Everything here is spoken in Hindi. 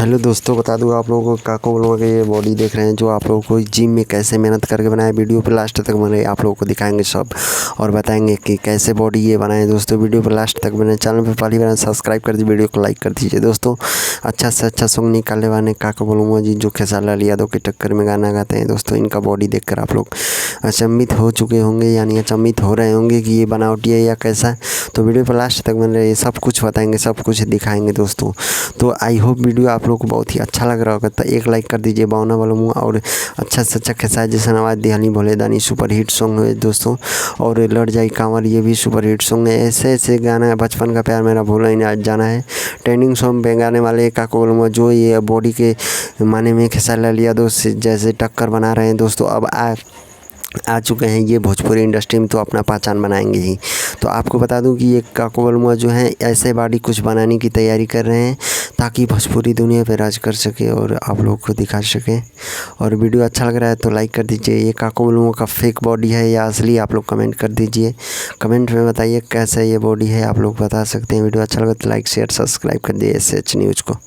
हेलो दोस्तों, बता दूं आप लोगों को काको बोलूँगा कि ये बॉडी देख रहे हैं जो आप लोगों को जिम में कैसे मेहनत करके बनाया। वीडियो पे लास्ट तक बने, आप लोगों को दिखाएंगे सब और बताएंगे कि कैसे बॉडी ये बनाए। दोस्तों वीडियो पे लास्ट तक बने, चैनल पे पहली बार सब्सक्राइब कर दीजिए, वीडियो को लाइक कर दीजिए। दोस्तों अच्छा से अच्छा सॉन्ग निकालने वाले काको बोलूँगा जी, जो खेसारी लाल यादव के टक्कर में गाना गाते हैं। दोस्तों इनका बॉडी देख आप लोग अचंभित हो चुके होंगे, यानी अचंभित हो रहे होंगे कि ये बनावटी है या कैसा है। तो वीडियो पर लास्ट तक बन रहे, सब कुछ बताएंगे, सब कुछ दिखाएंगे दोस्तों। तो आई होप वीडियो आप लोग को बहुत ही अच्छा लग रहा होगा। तो एक लाइक कर दीजिए बावना वालों मुँह, और अच्छा से अच्छा खेसारी जैसा आवाज़ दिहानी भोले दानी सुपर हिट सॉन्ग है दोस्तों। और लड़ जाई कांवर ये भी सुपर हिट सॉन्ग है। ऐसे ऐसे गाना है, बचपन का प्यार मेरा भूला ही नहीं आज जाना है। ट्रेंडिंग सॉन्ग पे गाने वाले काको बोलूँगा जो ये बॉडी के माने में खेसारी लाल यादव से जैसे टक्कर बना रहे हैं दोस्तों। अब आ चुके हैं ये भोजपुरी इंडस्ट्री में, तो अपना पहचान बनाएंगे ही। तो आपको बता दूं कि ये काको बोलूँगा जो है ऐसे बॉडी कुछ बनाने की तैयारी कर रहे हैं ताकि भोजपुरी दुनिया पे राज कर सके और आप लोग को दिखा सके। और वीडियो अच्छा लग रहा है तो लाइक कर दीजिए। ये काको बोलूँगा का फेक बॉडी है या असली, आप लोग कमेंट कर दीजिए। कमेंट में बताइए कैसा ये बॉडी है, आप लोग बता सकते हैं। वीडियो अच्छा लगा तो लाइक शेयर सब्सक्राइब कर दिए SH न्यूज़ को।